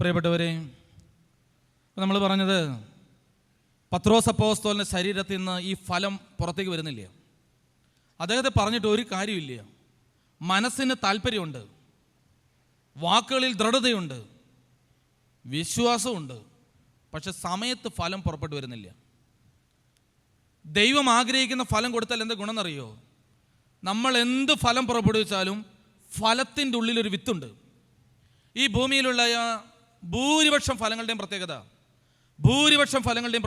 പ്രിയപ്പെട്ടവരെ, നമ്മൾ പറഞ്ഞത് പത്രോസ് അപ്പോസ്തലന്റെ ശരീരത്തിൽ നിന്ന് ഈ ഫലം പുറത്തേക്ക് വരുന്നില്ല. അദ്ദേഹത്തെ പറഞ്ഞിട്ട് ഒരു കാര്യമില്ല. മനസ്സിന് താല്പര്യമുണ്ട്, വാക്കുകളിൽ ദൃഢതയുണ്ട്, വിശ്വാസമുണ്ട്, പക്ഷെ സമയത്ത് ഫലം പുറപ്പെട്ടു വരുന്നില്ല. ദൈവം ആഗ്രഹിക്കുന്ന ഫലം കൊടുത്താൽ എന്താ ഗുണം എന്നറിയോ? നമ്മൾ എന്ത് ഫലം പുറപ്പെടുവിച്ചാലും ഫലത്തിൻ്റെ ഉള്ളിലൊരു വിത്തുണ്ട്. ഈ ഭൂമിയിലുള്ള ഭൂരിപക്ഷം ഫലങ്ങളുടെയും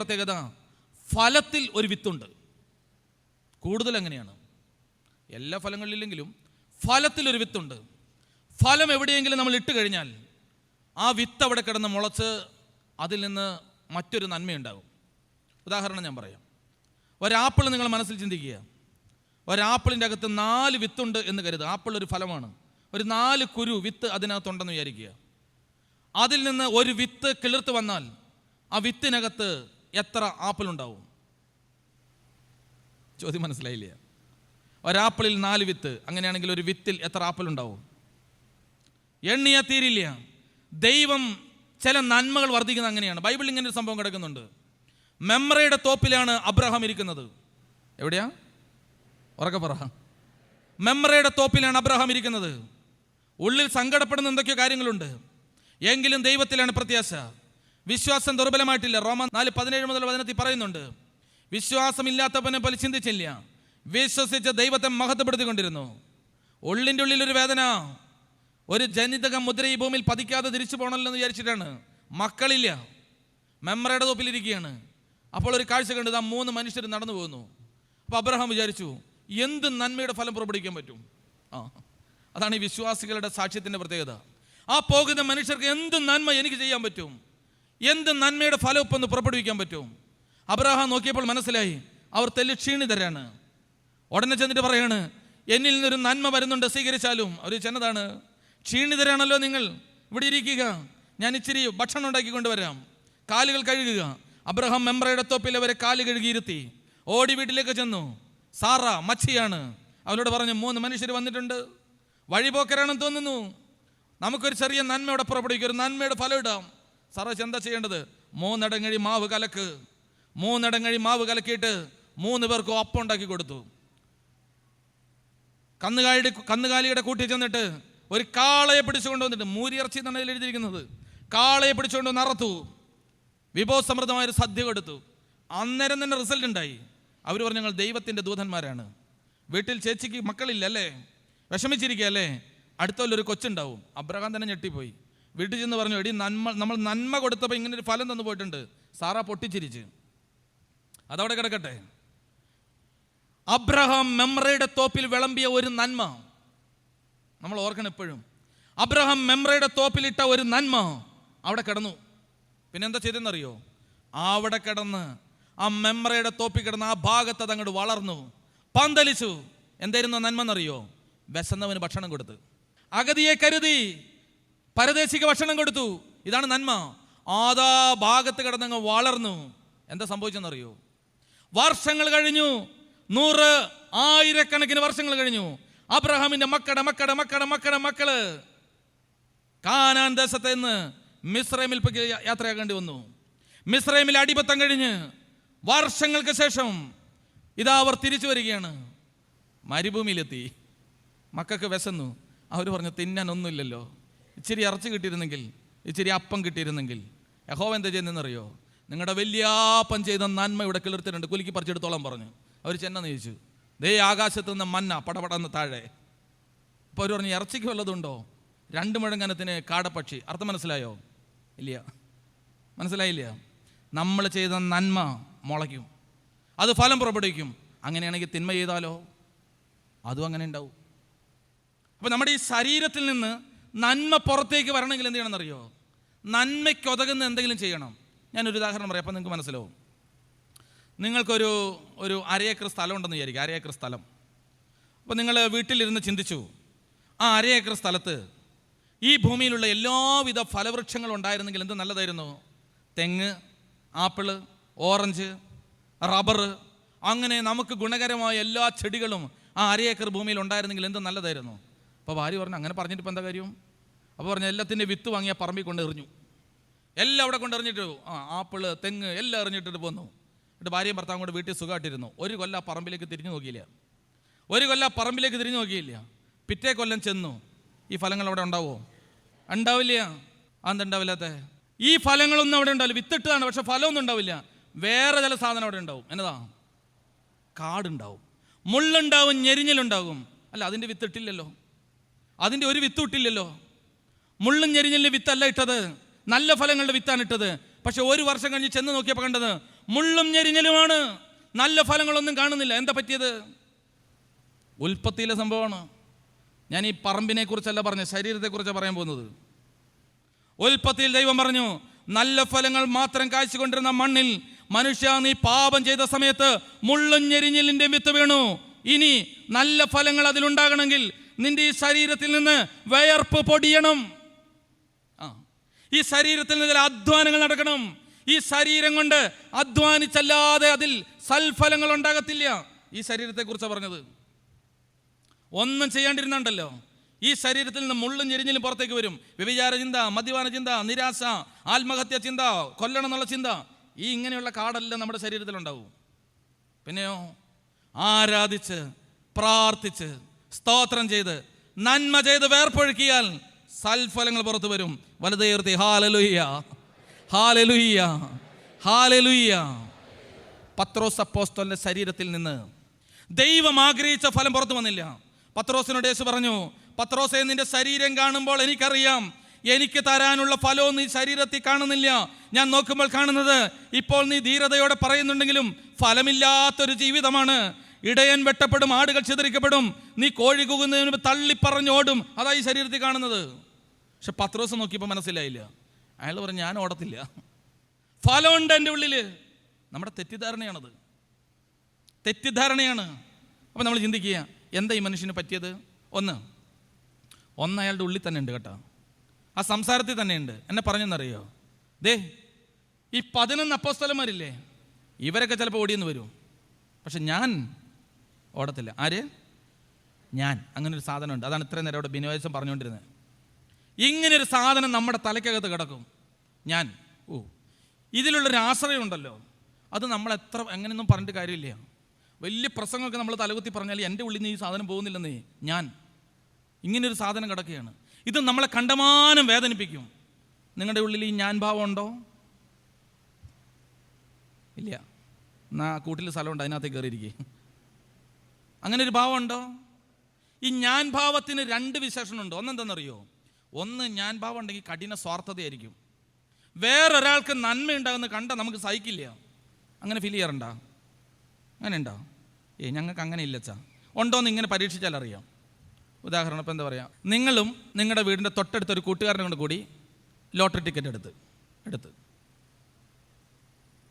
പ്രത്യേകത ഫലത്തിൽ ഒരു വിത്തുണ്ട്. കൂടുതൽ അങ്ങനെയാണ്. എല്ലാ ഫലങ്ങളിലെങ്കിലും ഫലത്തിൽ ഒരു വിത്തുണ്ട്. ഫലം എവിടെയെങ്കിലും നമ്മൾ ഇട്ട് കഴിഞ്ഞാൽ ആ വിത്ത് അവിടെ കിടന്ന് മുളച്ച് അതിൽ നിന്ന് മറ്റൊരു നന്മയുണ്ടാകും. ഉദാഹരണം ഞാൻ പറയാം. ഒരാപ്പിൾ നിങ്ങൾ മനസ്സിൽ ചിന്തിക്കുക. ഒരാപ്പിളിൻ്റെ അകത്ത് 4 വിത്തുണ്ട് എന്ന് കരുതുക. ആപ്പിൾ ഒരു ഫലമാണ്. ഒരു 4 കുരു വിത്ത് അതിനകത്തുണ്ടെന്ന് വിചാരിക്കുക. അതിൽ നിന്ന് ഒരു വിത്ത് കിളിർത്ത് വന്നാൽ ആ വിത്തിനകത്ത് എത്ര ആപ്പിൾ ഉണ്ടാവും? ചോദ്യം മനസ്സിലായില്ല. ഒരാപ്പിളിൽ 4 വിത്ത്, അങ്ങനെയാണെങ്കിൽ ഒരു വിത്തിൽ എത്ര ആപ്പിൾ ഉണ്ടാവും? എണ്ണിയാ തീരില്ല. ദൈവം ചില നന്മകൾ വർദ്ധിക്കുന്നത് അങ്ങനെയാണ്. ബൈബിളിൽ ഇങ്ങനെ ഒരു സംഭവം കിടക്കുന്നുണ്ട്. മെമ്രയുടെ തോപ്പിലാണ് അബ്രഹാം ഇരിക്കുന്നത്. എവിടെയാ? ഉറക്കെ പറ. മെമ്രയുടെ തോപ്പിലാണ് അബ്രഹാം ഇരിക്കുന്നത്. ഉള്ളിൽ സങ്കടപ്പെടുന്ന എന്തൊക്കെയോ കാര്യങ്ങളുണ്ട്. എങ്കിലും ദൈവത്തിലാണ് പ്രത്യാശ. വിശ്വാസം ദുർബലമായിട്ടില്ല. റോമ 4:17 മുതൽ 18 പറയുന്നുണ്ട്. വിശ്വാസമില്ലാത്തവനെ പോലെ ചിന്തിച്ചില്ല, വിശ്വസിച്ച ദൈവത്തെ മഹത്വപ്പെടുത്തിക്കൊണ്ടിരുന്നു. ഉള്ളിൻ്റെ ഉള്ളിലൊരു വേദന, ഒരു ജനിതക മുദ്ര ഈ ഭൂമിയിൽ പതിക്കാതെ തിരിച്ചു പോകണമല്ലോ എന്ന് വിചാരിച്ചിട്ടാണ്. മക്കളില്ല, മെമ്രയുടെ തോപ്പിലിരിക്കുകയാണ്. അപ്പോൾ ഒരു കാഴ്ച കണ്ടു, 3 മനുഷ്യർ നടന്നു പോകുന്നു. അപ്പോൾ അബ്രഹാം വിചാരിച്ചു, എന്ത് നന്മയുടെ ഫലം പുറപ്പെടുവിക്കാൻ പറ്റും? അതാണ് ഈ വിശ്വാസികളുടെ സാക്ഷ്യത്തിൻ്റെ പ്രത്യേകത. ആ പോകുന്ന മനുഷ്യർക്ക് എന്ത് നന്മ എനിക്ക് ചെയ്യാൻ പറ്റും, എന്ത് നന്മയുടെ ഫലം ഇപ്പം ഒന്ന് പുറപ്പെടുവിക്കാൻ പറ്റും? അബ്രഹാം നോക്കിയപ്പോൾ മനസ്സിലായി, അവർ തെല്ല് ക്ഷീണിതരാണ്. ഉടനെ ചെന്നിട്ട് പറയാണ്, എന്നിൽ നിന്നൊരു നന്മ വരുന്നുണ്ട്, സ്വീകരിച്ചാലും. അവർ ചെന്നതാണ്, ക്ഷീണിതരാണല്ലോ നിങ്ങൾ, ഇവിടെ ഇരിക്കുക, ഞാൻ ഇച്ചിരി ഭക്ഷണം ഉണ്ടാക്കി കൊണ്ടുവരാം, കാലുകൾ കഴുകുക. അബ്രഹാം മെമ്രയുടെ തോപ്പിൽ അവരെ കാല് കഴുകിയിരുത്തി. ഓടി വീട്ടിലേക്ക് ചെന്നു. സാറ മച്ചിയാണ്. അവരോട് പറഞ്ഞു, 3 മനുഷ്യർ വന്നിട്ടുണ്ട്, വഴിപോക്കരാണെന്ന് തോന്നുന്നു, നമുക്കൊരു ചെറിയ നന്മ ഇവിടെ പുറപ്പെടുവിക്കും, ഒരു നന്മയുടെ ഫലം ഇടാം. സാറ എന്താ ചെയ്യേണ്ടത്? 3 ഇടങ്ങഴി മാവ് കലക്ക്. 3 ഇടങ്ങഴി മാവ് കലക്കിയിട്ട് 3 പേർക്കും അപ്പം ഉണ്ടാക്കി കൊടുത്തു. കന്നുകാലിയുടെ കൂട്ടി ചെന്നിട്ട് ഒരു കാളയെ പിടിച്ചുകൊണ്ട് വന്നിട്ട്, മൂരിയിറച്ചി എന്നാണ് ഇതിൽ എഴുതിയിരിക്കുന്നത്, കാളയെ പിടിച്ചുകൊണ്ട് വന്ന് അറുത്തു. വിഭവസമൃദ്ധമായൊരു സദ്യ കൊടുത്തു. അന്നേരം തന്നെ റിസൾട്ട് ഉണ്ടായി. അവർ പറഞ്ഞു, ഞങ്ങൾ ദൈവത്തിൻ്റെ ദൂതന്മാരാണ്. വീട്ടിൽ ചേച്ചിക്ക് മക്കളില്ല അല്ലേ, വിഷമിച്ചിരിക്കുക അല്ലേ, അടുത്തൊല്ലൊരു കൊച്ചുണ്ടാവും. അബ്രഹാം തന്നെ ഞെട്ടിപ്പോയി. വീട്ടിൽ ചെന്ന് പറഞ്ഞു, എടി നമ്മൾ നന്മ കൊടുത്തപ്പോൾ ഇങ്ങനെ ഒരു ഫലം തന്നു പോയിട്ടുണ്ട്. സാറ പൊട്ടിച്ചിരിച്ച്. അതവിടെ കിടക്കട്ടെ. അബ്രഹാം മെമ്രയുടെ തോപ്പിൽ വിളമ്പിയ ഒരു നന്മ നമ്മൾ ഓർക്കണം എപ്പോഴും. അബ്രഹാം മെമ്രയുടെ തോപ്പിലിട്ട ഒരു നന്മ അവിടെ കിടന്നു. പിന്നെന്താ ചെയ്തെന്നറിയോ? അവിടെ കിടന്ന് ആ മെമ്രയുടെ തോപ്പിൽ കിടന്ന് ആ ഭാഗത്ത് അത് അങ്ങോട്ട് വളർന്നു, പന്തലിച്ചു. എന്തായിരുന്നു നന്മ എന്നറിയോ? വിശന്നവന് ഭക്ഷണം കൊടുത്ത്, അഗതിയെ കരുതി, പരദേശിക്ക് ഭക്ഷണം കൊടുത്തു. ഇതാണ് നന്മ. ആദാ ഭാഗത്ത് കിടന്നങ്ങ് വളർന്നു. എന്താ സംഭവിച്ചെന്നറിയോ? വർഷങ്ങൾ കഴിഞ്ഞു, 100 ആയിരക്കണക്കിന് വർഷങ്ങൾ കഴിഞ്ഞു. അബ്രഹാമിന്റെ മക്കള് കാനാൻ ദേശത്ത് നിന്ന് മിസ്രൈമിൽ യാത്രയാകേണ്ടി വന്നു. മിസ്രൈമിൽ അടിമത്തം കഴിഞ്ഞ് വർഷങ്ങൾക്ക് ശേഷം ഇതാ അവർ തിരിച്ചു വരികയാണ്. മരുഭൂമിയിലെത്തി. മക്കൾക്ക് വിശന്നു. അവർ പറഞ്ഞു, തിന്നാൻ ഒന്നുമില്ലല്ലോ, ഇച്ചിരി ഇറച്ചി കിട്ടിയിരുന്നെങ്കിൽ, ഇച്ചിരി അപ്പം കിട്ടിയിരുന്നെങ്കിൽ. യഹോവ എന്താ ചെയ്യുന്നതെന്നറിയോ? നിങ്ങളുടെ വലിയാപ്പൻ ചെയ്ത നന്മ ഇവിടെ കിളിർത്തിട്ടുണ്ട്, കുലുക്കി പറിച്ചെടുത്തോളം പറഞ്ഞു. അവർ ചെന്നെന്ന് ചോദിച്ചു. ദേ ആകാശത്ത് നിന്ന് മന്ന പടപടന്ന് താഴെ. അപ്പോൾ അവർ പറഞ്ഞു, ഇറച്ചിക്ക് വല്ലതുണ്ടോ? 2 മുഴങ്കനത്തിന് കാടപ്പക്ഷി. അർത്ഥം മനസ്സിലായോ? ഇല്ല, മനസ്സിലായില്ല. നമ്മൾ ചെയ്ത നന്മ മുളയ്ക്കും, അത് ഫലം പുറപ്പെടുവിക്കും. അങ്ങനെയാണെങ്കിൽ തിന്മ ചെയ്താലോ? അതും അങ്ങനെ ഉണ്ടാവും. അപ്പോൾ നമ്മുടെ ഈ ശരീരത്തിൽ നിന്ന് നന്മ പുറത്തേക്ക് വരണമെങ്കിൽ എന്ത് ചെയ്യണമെന്നറിയോ? നന്മയ്ക്ക് ഉതകുന്ന എന്തെങ്കിലും ചെയ്യണം. ഞാനൊരു ഉദാഹരണം പറയാം, അപ്പം നിങ്ങൾക്ക് മനസ്സിലാവും. നിങ്ങൾക്കൊരു 1/2 ഏക്കർ സ്ഥലം ഉണ്ടെന്ന് വിചാരിക്കുക. 1/2 ഏക്കർ സ്ഥലം. അപ്പോൾ നിങ്ങൾ വീട്ടിലിരുന്ന് ചിന്തിച്ചു, ആ 1/2 ഏക്കർ സ്ഥലത്ത് ഈ ഭൂമിയിലുള്ള എല്ലാവിധ ഫലവൃക്ഷങ്ങളും ഉണ്ടായിരുന്നെങ്കിൽ എന്ത് നല്ലതായിരുന്നു. തെങ്ങ്, ആപ്പിള്, ഓറഞ്ച്, റബ്ബർ, അങ്ങനെ നമുക്ക് ഗുണകരമായ എല്ലാ ചെടികളും ആ 1/2 ഏക്കർ ഭൂമിയിൽ ഉണ്ടായിരുന്നെങ്കിൽ എന്ത് നല്ലതായിരുന്നു. അപ്പോൾ ഭാര്യ പറഞ്ഞു, അങ്ങനെ പറഞ്ഞിട്ട് ഇപ്പം എന്താ കാര്യം? അപ്പോൾ പറഞ്ഞു, എല്ലാത്തിൻ്റെ വിത്ത് വാങ്ങിയ പറമ്പിൽ കൊണ്ട് എറിഞ്ഞു. എല്ലാം അവിടെ കൊണ്ടെറിഞ്ഞിട്ട് ആപ്പിള് തെങ്ങ് എല്ലാം എറിഞ്ഞിട്ടിട്ട് പോന്നു. എന്നിട്ട് ഭാര്യയും ഭർത്താവും കൂടെ വീട്ടിൽ സുഖമായിട്ടിരുന്നു. ഒരു കൊല്ലം പറമ്പിലേക്ക് തിരിഞ്ഞു നോക്കിയില്ല. പിറ്റേ കൊല്ലം ചെന്നു. ഈ ഫലങ്ങൾ അവിടെ ഉണ്ടാവുമോ? ഉണ്ടാവില്ല. അതെന്തുണ്ടാവില്ലാത്ത? ഈ ഫലങ്ങളൊന്നും അവിടെ ഉണ്ടാവില്ല. വിത്തിട്ടതാണ്, പക്ഷെ ഫലമൊന്നും ഉണ്ടാവില്ല. വേറെ ചില സാധനം അവിടെ ഉണ്ടാവും. എന്നതാ? കാടുണ്ടാവും, മുള്ളുണ്ടാവും, ഞെരിഞ്ഞലുണ്ടാകും. അല്ല, അതിൻ്റെ വിത്തിട്ടില്ലല്ലോ, അതിൻ്റെ ഒരു വിത്ത് ഇട്ടില്ലല്ലോ. മുള്ളും ഞെരിഞ്ഞലിൻ്റെ വിത്തല്ല ഇട്ടത്, നല്ല ഫലങ്ങളുടെ വിത്താണ് ഇട്ടത്. പക്ഷെ ഒരു വർഷം കഴിഞ്ഞ് ചെന്ന് നോക്കിയപ്പോൾ കണ്ടത് മുള്ളും ഞെരിഞ്ഞലുമാണ്, നല്ല ഫലങ്ങളൊന്നും കാണുന്നില്ല. എന്താ പറ്റിയത്? ഉൽപ്പത്തിയിലെ സംഭവമാണ്. ഞാൻ ഈ പറമ്പിനെ കുറിച്ചല്ല പറഞ്ഞത്, ശരീരത്തെക്കുറിച്ചാണ് പറയാൻ പോകുന്നത്. ഉൽപ്പത്തിയിൽ ദൈവം പറഞ്ഞു, നല്ല ഫലങ്ങൾ മാത്രം കാഴ്ചകൊണ്ടിരുന്ന മണ്ണിൽ മനുഷ്യ നീ പാപം ചെയ്ത സമയത്ത് മുള്ളും ഞെരിഞ്ഞലിൻ്റെ വിത്ത് വീണു. ഇനി നല്ല ഫലങ്ങൾ അതിലുണ്ടാകണമെങ്കിൽ നിന്റെ ഈ ശരീരത്തിൽ നിന്ന് വയർപ്പ് പൊടിയണം. ഈ ശരീരത്തിൽ നിന്ന് ചില അധ്വാനങ്ങൾ നടക്കണം. ഈ ശരീരം കൊണ്ട് അധ്വാനിച്ചല്ലാതെ അതിൽ സൽഫലങ്ങൾ ഉണ്ടാകത്തില്ല. ഈ ശരീരത്തെക്കുറിച്ചാണ് പറഞ്ഞത്. ഒന്നും ചെയ്യാണ്ടിരുന്നുണ്ടല്ലോ, ഈ ശരീരത്തിൽ നിന്ന് മുള്ളും ഞെരിഞ്ഞിലും പുറത്തേക്ക് വരും. വ്യഭിചാര ചിന്ത, മദ്യപാന ചിന്ത, നിരാശ, ആത്മഹത്യ ചിന്ത, കൊല്ലണം എന്നുള്ള ചിന്ത, ഈ ഇങ്ങനെയുള്ള കാടെല്ലാം നമ്മുടെ ശരീരത്തിലുണ്ടാവും. പിന്നെയോ ആരാധിച്ച് പ്രാർത്ഥിച്ച് സ്തോത്രം ചെയ്ത് നന്മ ചെയ്ത് വേർപ്പൊഴുക്കിയാൽ സൽഫലങ്ങൾ പുറത്തു വരും. വലുതേർത്തി ഹല്ലേലൂയ, ഹല്ലേലൂയ, ഹല്ലേലൂയ. പത്രോസ് അപ്പോസ്തലന്റെ ശരീരത്തിൽ നിന്ന് ദൈവം ആഗ്രഹിച്ച ഫലം പുറത്തു വന്നില്ല. പത്രോസിനോട് യേശു പറഞ്ഞു, പത്രോസേ, നിന്റെ ശരീരം കാണുമ്പോൾ എനിക്കറിയാം എനിക്ക് തരാനുള്ള ഫലവും നീ ശരീരത്തിൽ കാണുന്നില്ല. ഞാൻ നോക്കുമ്പോൾ കാണുന്നത് ഇപ്പോൾ നീ ധീരതയോടെ പറയുന്നുണ്ടെങ്കിലും ഫലമില്ലാത്തൊരു ജീവിതമാണ്. ഇടയൻ വെട്ടപ്പെടും, ആടുകൾ ചിതറിക്കപ്പെടും, നീ കോഴി കൂകുന്നതിന് തള്ളിപ്പറഞ്ഞോടും. അതാ ഈ ശരീരത്തിൽ കാണുന്നത്. പക്ഷെ പത്രോസ് നോക്കിയപ്പോൾ മനസ്സിലായില്ല. അയാൾ പറഞ്ഞു, ഞാൻ ഓടത്തില്ല, ഫലമുണ്ട് എൻ്റെ ഉള്ളിൽ. നമ്മുടെ തെറ്റിദ്ധാരണയാണത്, തെറ്റിദ്ധാരണയാണ്. അപ്പം നമ്മൾ ചിന്തിക്കുക, എന്താ ഈ മനുഷ്യന് പറ്റിയത്? ഒന്ന് അയാളുടെ ഉള്ളിൽ തന്നെ ഉണ്ട് കേട്ടോ, ആ സംസാരത്തിൽ തന്നെ ഉണ്ട്. എന്നെ പറഞ്ഞെന്നറിയോ? ഈ 11 അപ്പോസ്തലന്മാരില്ലേ, ഇവരൊക്കെ ചിലപ്പോൾ ഓടിയെന്ന് വരും, പക്ഷെ ഞാൻ ഓടത്തില്ല. ആര്? ഞാൻ. അങ്ങനൊരു സാധനമുണ്ട്. അതാണ് ഇത്രയും നേരം അവിടെ ബിനോയസം പറഞ്ഞുകൊണ്ടിരുന്നത്. ഇങ്ങനൊരു സാധനം നമ്മുടെ തലയ്ക്കകത്ത് കിടക്കും. ഞാൻ ഇതിലുള്ളൊരു ആശ്രയം ഉണ്ടല്ലോ, അത് നമ്മൾ എത്ര എങ്ങനെയൊന്നും പറഞ്ഞിട്ട് കാര്യമില്ല. വലിയ പ്രസംഗമൊക്കെ നമ്മൾ തലകുത്തി പറഞ്ഞാൽ എൻ്റെ ഉള്ളിൽ നിന്ന് ഈ സാധനം പോകുന്നില്ലെന്നേ. ഞാൻ ഇങ്ങനൊരു സാധനം കിടക്കുകയാണ്. ഇത് നമ്മളെ കണ്ടമാനം വേദനിപ്പിക്കും. നിങ്ങളുടെ ഉള്ളിൽ ഈ ഞാൻ ഭാവം ഉണ്ടോ? ഇല്ല. എന്നാ കൂട്ടിൽ സ്ഥലമുണ്ട്, അതിനകത്തേക്ക് കയറിയിരിക്കുക. അങ്ങനെ ഒരു ഭാവം ഉണ്ടോ? ഈ ഞാൻ ഭാവത്തിന് 2 വിശേഷണമുണ്ട്. ഒന്നെന്താണെന്നറിയോ? ഒന്ന്, ഞാൻ ഭാവം ഉണ്ടെങ്കിൽ കഠിന സ്വാർത്ഥതയായിരിക്കും. വേറൊരാൾക്ക് നന്മയുണ്ടാകുന്ന കണ്ട നമുക്ക് സഹിക്കില്ല. അങ്ങനെ ഫീൽ ചെയ്യാറുണ്ടോ? അങ്ങനെ ഉണ്ടോ? ഞങ്ങൾക്ക് അങ്ങനെ ഇല്ലച്ചാ. ഉണ്ടോയെന്ന് ഇങ്ങനെ പരീക്ഷിച്ചാൽ അറിയാം. ഉദാഹരണം ഇപ്പം എന്താ പറയുക, നിങ്ങളും നിങ്ങളുടെ വീടിൻ്റെ തൊട്ടടുത്തൊരു കൂട്ടുകാരനെ കൊണ്ട് കൂടി ലോട്ടറി ടിക്കറ്റ് എടുത്ത്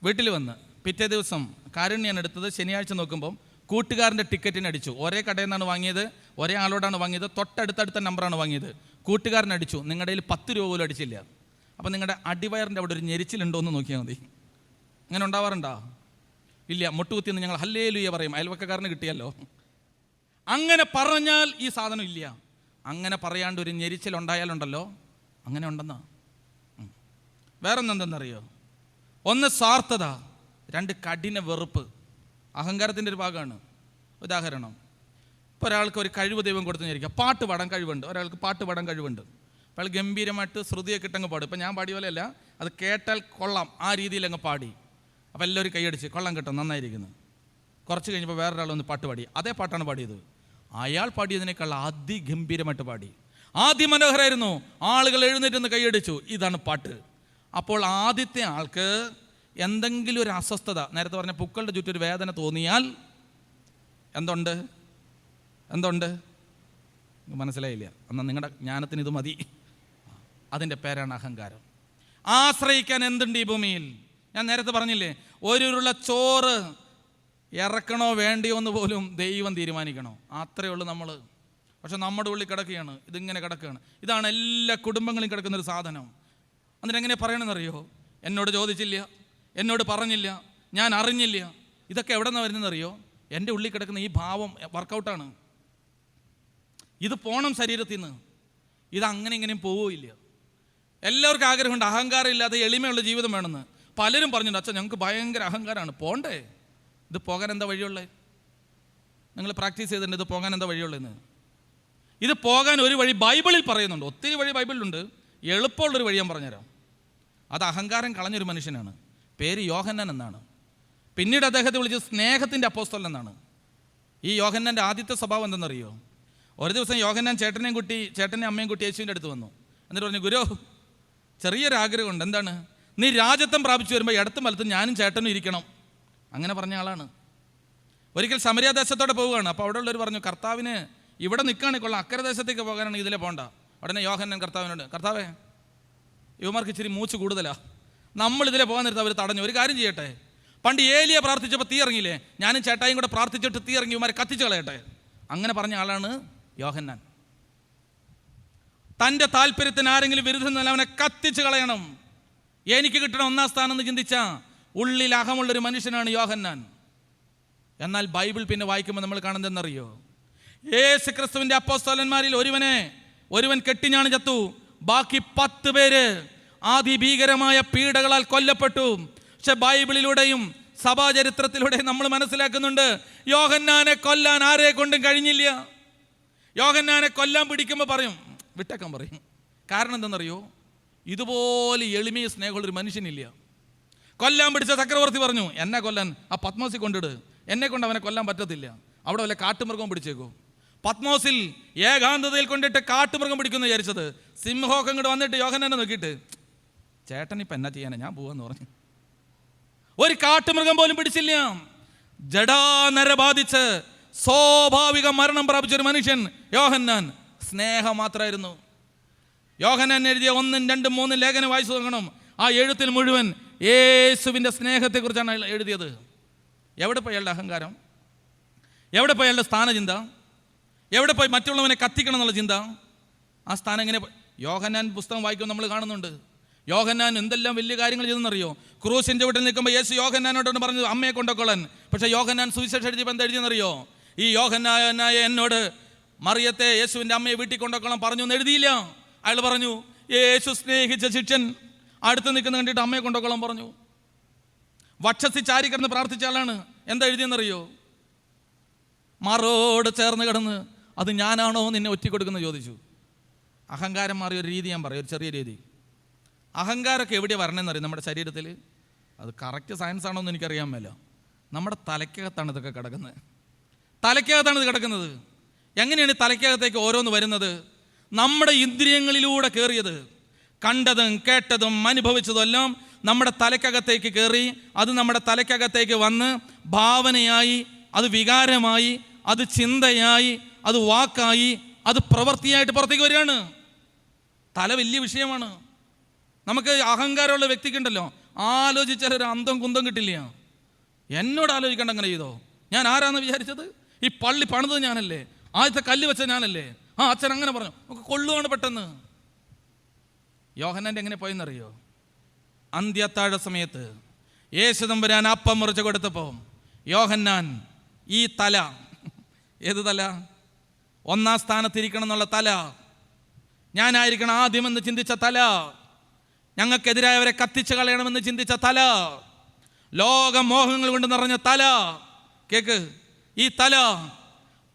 വീട്ടിൽ വന്ന് പിറ്റേ ദിവസം കാരുണ്യാണ് എടുത്തത്. ശനിയാഴ്ച നോക്കുമ്പം കൂട്ടുകാരൻ്റെ ടിക്കറ്റിന് അടിച്ചു. ഒരേ കടയിൽ നിന്നാണ് വാങ്ങിയത്, ഒരേ ആളോടാണ് വാങ്ങിയത്, തൊട്ടടുത്തടുത്ത നമ്പറാണ് വാങ്ങിയത്. കൂട്ടുകാരൻ അടിച്ചു, നിങ്ങളുടെ കയ്യിൽ 10 രൂപ പോലും അടിച്ചില്ല. അപ്പം നിങ്ങളുടെ അടിവയറിൻ്റെ അവിടെ ഒരു ഞെരിച്ചിലുണ്ടോ എന്ന് നോക്കിയാൽ മതി. അങ്ങനെ ഉണ്ടാവാറുണ്ടോ? ഇല്ല. മുട്ടുകുത്തിയെന്ന് ഞങ്ങൾ ഹല്ലേലൂയ പറയും, അയൽവക്കക്കാരന് കിട്ടിയല്ലോ. അങ്ങനെ പറഞ്ഞാൽ ഈ സാധനം ഇല്ല. അങ്ങനെ പറയാണ്ട് ഒരു ഞെരിച്ചിലുണ്ടായാലുണ്ടല്ലോ, അങ്ങനെ ഉണ്ടെന്നാ. വേറൊന്നെന്തെന്നറിയോ? ഒന്ന് സ്വാർത്ഥത, 2 കഠിന വെറുപ്പ്. അഹങ്കാരത്തിൻ്റെ ഒരു ഭാഗമാണ്. ഉദാഹരണം, ഇപ്പോൾ ഒരാൾക്ക് ഒരു കഴിവ് ദൈവം കൊടുത്തു വിചാരിക്കുക, പാട്ട് പാടാൻ കഴിവുണ്ട്. ഒരാൾക്ക് പാട്ട് പാടാൻ കഴിവുണ്ട്. അപ്പോൾ അയാൾ ഗംഭീരമായിട്ട് ശ്രുതിയൊക്കെ ഇട്ടങ്ങ് പാടും. ഇപ്പം ഞാൻ പാടിയ പോലെയല്ല, അത് കേട്ടാൽ കൊള്ളാം, ആ രീതിയിൽ അങ്ങ് പാടി. അപ്പോൾ എല്ലാവരും കൈയടിച്ച് കൊള്ളാം കേട്ടോ, നന്നായിരിക്കുന്നു. കുറച്ച് കഴിഞ്ഞപ്പോൾ വേറൊരാളൊന്ന് പാട്ട് പാടി, അതേ പാട്ടാണ് പാടിയത്. അയാൾ പാടിയതിനേക്കാൾ അതിഗംഭീരമായിട്ട് പാടി, അതിമനോഹരമായിരുന്നു. ആളുകൾ എഴുന്നേറ്റ് കൈയടിച്ചു. ഇതാണ് പാട്ട്. അപ്പോൾ ആദ്യത്തെ ആൾക്ക് എന്തെങ്കിലും ഒരു അസ്വസ്ഥത, നേരത്തെ പറഞ്ഞ പുക്കളുടെ ചുറ്റൊരു വേദന തോന്നിയാൽ എന്തുണ്ട് മനസ്സിലായില്ല? എന്നാൽ നിങ്ങളുടെ ജ്ഞാനത്തിന് ഇത് മതി. അതിൻ്റെ പേരാണ് അഹങ്കാരം. ആശ്രയിക്കാൻ എന്തുണ്ട് ഈ ഭൂമിയിൽ? ഞാൻ നേരത്തെ പറഞ്ഞില്ലേ, ഒരു ഉരുള ചോറ് ഇറക്കണോ വേണ്ടിയോ എന്ന് പോലും ദൈവം തീരുമാനിക്കണോ? അത്രയേ ഉള്ളൂ നമ്മൾ. പക്ഷെ നമ്മുടെ ഉള്ളിൽ കിടക്കുകയാണ്, ഇതിങ്ങനെ കിടക്കുകയാണ്. ഇതാണ് എല്ലാ കുടുംബങ്ങളും കിടക്കുന്നൊരു സാധനം. അതിനെങ്ങനെ പറയണമെന്നറിയോ? എന്നോട് ചോദിച്ചില്ല, എന്നോട് പറഞ്ഞില്ല, ഞാൻ അറിഞ്ഞില്ല. ഇതൊക്കെ എവിടെ നിന്നാണ് വരുന്നതെന്നറിയോ? എൻ്റെ ഉള്ളിൽ കിടക്കുന്ന ഈ ഭാവം വർക്കൗട്ടാണ്. ഇത് പോണം ശരീരത്തിൽ നിന്ന്. ഇതങ്ങനെ ഇങ്ങനെയും പോവില്ല. എല്ലാവർക്കും ആഗ്രഹമുണ്ട് അഹങ്കാരം ഇല്ലാതെ എളിമയുള്ള ജീവിതം വേണമെന്ന്. പലരും പറഞ്ഞിട്ടുണ്ട്, അച്ഛൻ ഞങ്ങൾക്ക് ഭയങ്കര അഹങ്കാരമാണ്. പോണ്ടേ? ഇത് പോകാൻ എന്താ വഴിയുള്ളത്? നിങ്ങൾ പ്രാക്ടീസ് ചെയ്തിട്ടുണ്ട് ഇത് പോകാൻ എന്താ വഴിയുള്ളതെന്ന്. ഇത് പോകാൻ ഒരു വഴി ബൈബിളിൽ പറയുന്നുണ്ട്. ഒത്തിരി വഴി ബൈബിളിലുണ്ട്. എളുപ്പമുള്ളൊരു വഴി ഞാൻ പറഞ്ഞുതരാം. അത് അഹങ്കാരം കളഞ്ഞൊരു മനുഷ്യനാണ്. പേര് യോഹന്നാൻ എന്നാണ്. പിന്നീട് അദ്ദേഹത്തെ വിളിച്ചത് സ്നേഹത്തിൻ്റെ അപ്പോസ്തലൻ എന്നാണ്. ഈ യോഹന്നാൻ്റെ ആദ്യത്തെ സ്വഭാവം എന്തെന്നറിയോ? ഒരു ദിവസം യോഹന്നാൻ ചേട്ടനെയും അമ്മയും കുട്ടി യേശുവിൻ്റെ അടുത്ത് വന്നു. എന്നിട്ട് പറഞ്ഞു, ഗുരു, ചെറിയൊരു ആഗ്രഹമുണ്ട്. എന്താണ്? നീ രാജത്വം പ്രാപിച്ചു വരുമ്പോൾ ഇടത്തും വലത്തും ഞാനും ചേട്ടനും ഇരിക്കണം. അങ്ങനെ പറഞ്ഞ ആളാണ്. ഒരിക്കൽ സമരിയ ദേശത്തോടെ പോവുകയാണ്. അപ്പോൾ അവിടെ ഉള്ളവർ പറഞ്ഞു, കർത്താവിന് ഇവിടെ നിൽക്കുകയാണെങ്കിൽ കൊള്ളാം, അക്കരെ ദേശത്തേക്ക് പോകാനാണെങ്കിൽ ഇതിലെ പോകണ്ട. ഉടനെ യോഹന്നാൻ കർത്താവിനോട്, കർത്താവേ, ഇവന്മാർക്ക് ഇച്ചിരി മൂച്ച് കൂടുതലാണ്, നമ്മളിതിലെ പോകാൻ നേരത്തെ അവർ തടഞ്ഞു. ഒരു കാര്യം ചെയ്യട്ടെ, പണ്ട് ഏലിയ പ്രാർത്ഥിച്ചപ്പോൾ തീ ഇറങ്ങിയില്ലേ, ഞാനും ചേട്ടായും കൂടെ പ്രാർത്ഥിച്ചിട്ട് തീ ഇറങ്ങി ഇവന്മാരെ കത്തിച്ച് കളയട്ടെ. അങ്ങനെ പറഞ്ഞ ആളാണ് യോഹന്നാൻ. തൻ്റെ താല്പര്യത്തിന് ആരെങ്കിലും വിരുദ്ധം നിന്നാൽ അവനെ കത്തിച്ച് കളയണം, എനിക്ക് കിട്ടണം ഒന്നാം സ്ഥാനം എന്ന് ചിന്തിച്ച ഉള്ളിൽ അഹമുള്ളൊരു മനുഷ്യനാണ് യോഹന്നാൻ. എന്നാൽ ബൈബിൾ പിന്നെ വായിക്കുമ്പോൾ നമ്മൾ കാണുന്നതെന്നറിയോ? യേശു ക്രിസ്തുവിൻ്റെ അപ്പോസ്തലന്മാരിൽ ഒരുവൻ കെട്ടിഞ്ഞാണ് ചത്തു. ബാക്കി 10 പേര് അതിഭീകരമായ പീഡകളാൽ കൊല്ലപ്പെട്ടു. പക്ഷെ ബൈബിളിലൂടെയും സഭാചരിത്രത്തിലൂടെയും നമ്മൾ മനസ്സിലാക്കുന്നുണ്ട്, യോഹന്നാനെ കൊല്ലാൻ ആരെ കൊണ്ടും കഴിഞ്ഞില്ല. യോഹന്നാനെ കൊല്ലാൻ പിടിക്കുമ്പോൾ പറയും, വിട്ടേക്കാൻ പറയും. കാരണം എന്തെന്നറിയോ? ഇതുപോലെ എളിമയും സ്നേഹമുള്ളൊരു മനുഷ്യനില്ല. കൊല്ലാൻ പിടിച്ച ചക്രവർത്തി പറഞ്ഞു, എന്നെ കൊല്ലാൻ ആ പത്മോസിൽ കൊണ്ടിട്, എന്നെ കൊണ്ട് അവനെ കൊല്ലാൻ പറ്റത്തില്ല. അവിടെ വല്ല കാട്ടുമൃഗവും പിടിച്ചേക്കോ. പത്മോസിൽ ഏകാന്തതയിൽ കൊണ്ടിട്ട് കാട്ടുമൃഗം പിടിക്കുമെന്ന് വിചാരിച്ചത്. സിംഹമൊക്കെ ഇങ്ങോട്ട് വന്നിട്ട് യോഹന്നാനെ നോക്കിയിട്ട്, ചേട്ടൻ ഇപ്പം എന്നാ ചെയ്യാനാ, ഞാൻ പോവാന്ന് പറഞ്ഞു. ഒരു കാട്ടുമൃഗം പോലും പിടിച്ചില്ല. ജഡാനര ബാധിച്ച് സ്വാഭാവിക മരണം പ്രാപിച്ചൊരു മനുഷ്യൻ യോഹന്നാൻ. സ്നേഹം മാത്രമായിരുന്നു. യോഹന്നാൻ എഴുതിയ 1, 2, 3 ലേഖനം വായിച്ചു നോക്കണം. ആ എഴുത്തിൽ മുഴുവൻ യേശുവിൻ്റെ സ്നേഹത്തെക്കുറിച്ചാണ് എഴുതിയത്. എവിടെ പോയി അയാളുടെ അഹങ്കാരം? എവിടെ പോയി അയാളുടെ സ്ഥാനചിന്ത? എവിടെ പോയി മറ്റുള്ളവനെ കത്തിക്കണം എന്നുള്ള ചിന്ത? ആ സ്ഥാനം എങ്ങനെ? യോഹന്നാൻ പുസ്തകം വായിക്കുമ്പോൾ നമ്മൾ കാണുന്നുണ്ട്, യോഹന്നാൻ എന്തെല്ലാം വലിയ കാര്യങ്ങൾ ചെയ്തെന്നറിയോ? ക്രൂശിൻ്റെ വീട്ടിൽ നിൽക്കുമ്പോൾ യേശു യോഹന്നാനോട് പറഞ്ഞു അമ്മയെ കൊണ്ടൊക്കൊള്ളൻ. പക്ഷേ യോഹന്നാൻ സുവിശേഷം എഴുതിയപ്പോൾ എന്താ എഴുതിയെന്നറിയോ? ഈ യോഹന്നാനായ എന്നോട് മറിയത്തെ യേശുവിൻ്റെ അമ്മയെ വീട്ടിൽ കൊണ്ടൊക്കൊള്ളാൻ പറഞ്ഞു എന്ന് എഴുതിയില്ല. അയാൾ പറഞ്ഞു, യേശു സ്നേഹിച്ച ശിഷ്യൻ അടുത്ത് നിൽക്കുന്ന കണ്ടിട്ട് അമ്മയെ കൊണ്ടൊക്കൊള്ളാൻ പറഞ്ഞു. വക്ഷസി ചാരി കിടന്ന് പ്രാർത്ഥിച്ച ആളാണ്. എന്താ എഴുതിയെന്നറിയോ? മാറോട് ചേർന്ന് കിടന്ന്, അത് ഞാനാണോ നിന്നെ ഒറ്റിക്കൊടുക്കുന്നത് ചോദിച്ചു. അഹങ്കാരം മാറിയ ഒരു രീതി ഞാൻ പറയും, ഒരു ചെറിയ രീതി. അഹങ്കാരമൊക്കെ എവിടെയാണ് വരണമെന്നറിയും നമ്മുടെ ശരീരത്തിൽ? അത് കറക്റ്റ് സയൻസ് ആണോ എന്ന് എനിക്കറിയാൻ മേല. നമ്മുടെ തലയ്ക്കകത്താണ് ഇതൊക്കെ കിടക്കുന്നത്. തലയ്ക്കകത്താണ് ഇത് കിടക്കുന്നത്. എങ്ങനെയാണ് തലയ്ക്കകത്തേക്ക് ഓരോന്ന് വരുന്നത്? നമ്മുടെ ഇന്ദ്രിയങ്ങളിലൂടെ കയറിയത്, കണ്ടതും കേട്ടതും അനുഭവിച്ചതും എല്ലാം നമ്മുടെ തലയ്ക്കകത്തേക്ക് കയറി, അത് നമ്മുടെ തലയ്ക്കകത്തേക്ക് വന്ന് ഭാവനയായി, അത് വികാരമായി, അത് ചിന്തയായി, അത് വാക്കായി, അത് പ്രവൃത്തിയായിട്ട് പുറത്തേക്ക് വരികയാണ്. തല വലിയ വിഷയമാണ്. നമുക്ക് അഹങ്കാരമുള്ള വ്യക്തിക്കുണ്ടല്ലോ, ആലോചിച്ചാൽ ഒരു അന്തം കുന്തം കിട്ടില്ല. എന്നോട് ആലോചിക്കേണ്ട അങ്ങനെ ചെയ്തോ? ഞാൻ ആരാന്ന് വിചാരിച്ചത്? ഈ പള്ളി പണിതത് ഞാനല്ലേ, ആദ്യത്തെ കല്ല് വെച്ച ഞാനല്ലേ, ആ അച്ഛൻ അങ്ങനെ പറഞ്ഞു, നമുക്ക് കൊള്ളുവാണ് പെട്ടെന്ന്. യോഹന്നാൻ്റെ എങ്ങനെ പോയെന്നറിയോ? അന്ത്യത്താഴ സമയത്ത് യേശു തമ്പുരാൻ അപ്പം മുറിച്ച് കൊടുത്തപ്പോൾ യോഹന്നാൻ ഈ തല, ഏത് തല? 1ാം സ്ഥാനത്തിരിക്കണം എന്നുള്ള തല, ഞാനായിരിക്കണം ആദ്യമെന്ന് ചിന്തിച്ച തല, ഞങ്ങൾക്കെതിരായവരെ കത്തിച്ച് കളയണമെന്ന് ചിന്തിച്ച തല, ലോകമോഹങ്ങൾ കൊണ്ട് നിറഞ്ഞ തല. കേക്ക്, ഈ തല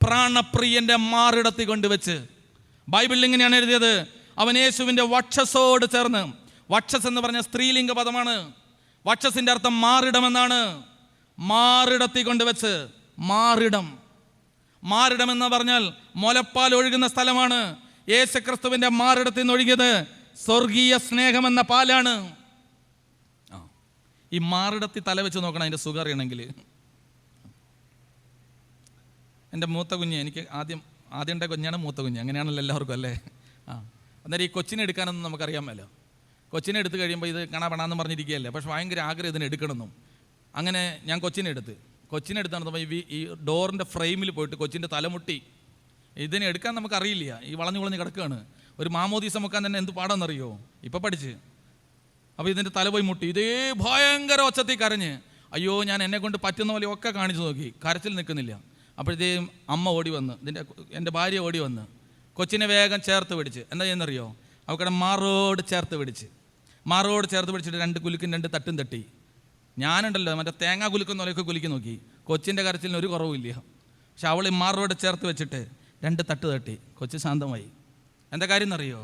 പ്രാണപ്രിയന്റെ മാറിടത്തി കൊണ്ടുവച്ച്, ബൈബിളിൽ ഇങ്ങനെയാണ് എഴുതിയത്, അവൻ യേശുവിൻ്റെ വക്ഷസോട് ചേർന്ന്, വക്ഷസ് എന്ന് പറഞ്ഞ സ്ത്രീലിംഗ പദമാണ്, വക്ഷസിൻ്റെ അർത്ഥം മാറിടമെന്നാണ്. മാറിടത്തി കൊണ്ടുവച്ച്, മാറിടം എന്ന് പറഞ്ഞാൽ മുലപ്പാൽ ഒഴുകുന്ന സ്ഥലമാണ്. യേശു ക്രിസ്തുവിൻ്റെ മാറിടത്തിൽ നിന്ന് ഒഴുകിയത് സ്വർഗീയ സ്നേഹമെന്ന പാലാണ്. ഈ മാറിടത്തിൽ തല വെച്ച് നോക്കണം അതിൻ്റെ സുഖം അറിയണമെങ്കിൽ. എൻ്റെ മൂത്ത കുഞ്ഞ്, എനിക്ക് ആദ്യത്തെ കുഞ്ഞാണ് മൂത്ത കുഞ്ഞ്, അങ്ങനെയാണല്ലോ എല്ലാവർക്കും അല്ലേ? അന്നേരം ഈ കൊച്ചിനെ എടുക്കാനൊന്നും നമുക്കറിയാൻ മേല. കൊച്ചിനെ എടുത്ത് കഴിയുമ്പോൾ ഇത് കാണാപ്പെടാന്ന് പറഞ്ഞിരിക്കുകയല്ലേ, പക്ഷെ ഭയങ്കര ആഗ്രഹം ഇതിനെ എടുക്കണമെന്നും. അങ്ങനെ ഞാൻ കൊച്ചിനെ എടുത്ത് നടന്നപ്പോൾ ഈ ഡോറിൻ്റെ ഫ്രെയിമിൽ പോയിട്ട് കൊച്ചിൻ്റെ തലമുട്ടി. ഇതിനെ എടുക്കാൻ നമുക്കറിയില്ല, ഈ വളഞ്ഞു കിടക്കുകയാണ്. ഒരു മാമോദീസ മുക്കാൻ തന്നെ എന്ത് പാടാന്നറിയോ? ഇപ്പം പഠിച്ച്. അപ്പോൾ ഇതിൻ്റെ തല പോയി മുട്ടി. ഇതേ ഭയങ്കര ഒച്ചത്തിൽ കരഞ്ഞ്, അയ്യോ ഞാൻ എന്നെ കൊണ്ട് പറ്റുന്ന പോലെ ഒക്കെ കാണിച്ചു നോക്കി, കരച്ചിൽ നിൽക്കുന്നില്ല. അപ്പോഴത്തേക്കും അമ്മ ഓടി വന്ന്, എൻ്റെ ഭാര്യ ഓടി വന്ന് കൊച്ചിനെ വേഗം ചേർത്ത് പിടിച്ച് എന്താ ചെയ്യുന്നറിയോ? അവക്കടെ മാറോട് ചേർത്ത് പിടിച്ചിട്ട് 2 കുലുക്കും 2 തട്ടും തട്ടി. ഞാനുണ്ടല്ലോ മറ്റേ തേങ്ങ കുലുക്കുന്ന പോലെയൊക്കെ കുലുക്കി നോക്കി, കൊച്ചിൻ്റെ കരച്ചിലിന് ഒരു കുറവില്ല. പക്ഷെ അവൾ ഈ മാറോട് ചേർത്ത് വെച്ചിട്ട് 2 തട്ട് തട്ടി. കൊച്ച് ശാന്തമായി. എന്താ കാര്യം എന്നറിയോ?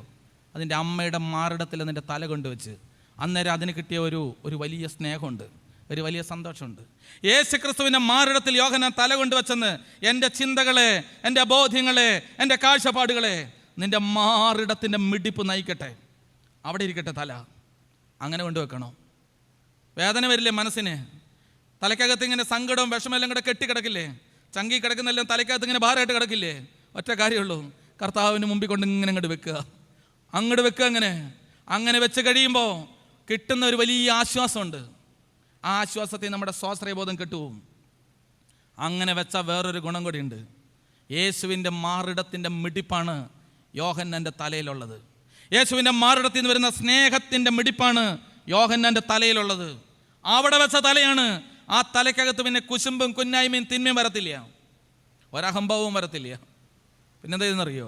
അതിൻ്റെ അമ്മയുടെ മാറിടത്തിൽ അതിൻ്റെ തല കൊണ്ടുവച്ച് അന്നേരം അതിന് കിട്ടിയ ഒരു വലിയ സ്നേഹമുണ്ട്, ഒരു വലിയ സന്തോഷമുണ്ട്. യേശുക്രിസ്തുവിൻ്റെ മാറിടത്തിൽ യോഹന്നാൻ തല കൊണ്ടുവച്ചെന്ന് എൻ്റെ ചിന്തകളെ, എൻ്റെ ബോധ്യങ്ങളെ, എൻ്റെ കാഴ്ചപ്പാടുകളെ നിൻ്റെ മാറിടത്തിൻ്റെ മിടിപ്പ് നയിക്കട്ടെ, അവിടെ ഇരിക്കട്ടെ തല. അങ്ങനെ കൊണ്ടുവെക്കണം. വേദന വരില്ലേ മനസ്സിന്? തലയ്ക്കകത്ത് ഇങ്ങനെ സങ്കടവും വിഷമെല്ലാം കൂടെ കെട്ടിക്കിടക്കില്ലേ? ചങ്കി കിടക്കുന്നെല്ലാം തലയ്ക്കകത്ത് ഇങ്ങനെ ഭാരമായിട്ട് കിടക്കില്ലേ? ഒറ്റ കാര്യമുള്ളൂ, കർത്താവിന് മുമ്പിൽ കൊണ്ട് ഇങ്ങനെ അങ്ങോട്ട് വെക്കുക. അങ്ങനെ വെച്ച് കഴിയുമ്പോൾ കിട്ടുന്ന ഒരു വലിയ ആശ്വാസമുണ്ട്. ആ ആശ്വാസത്തിൽ നമ്മുടെ സ്വാശ്രയബോധം കിട്ടുപോകും. അങ്ങനെ വെച്ച വേറൊരു ഗുണം കൂടിയുണ്ട്. യേശുവിൻ്റെ മാറിടത്തിൻ്റെ മിടിപ്പാണ് യോഹന്നാൻ്റെ തലയിലുള്ളത്. യേശുവിൻ്റെ മാറിടത്തിൽ നിന്ന് വരുന്ന സ്നേഹത്തിൻ്റെ മിടിപ്പാണ് യോഹന്നാൻ്റെ തലയിലുള്ളത്. അവിടെ വെച്ച തലയാണ്. ആ തലയ്ക്കകത്ത് പിന്നെ കുശുമ്പും കുന്നായ്മയും തിന്മയും വരത്തില്ല, ഒരഹംഭാവവും വരത്തില്ല. പിന്നെന്താ ഇതെന്നറിയോ?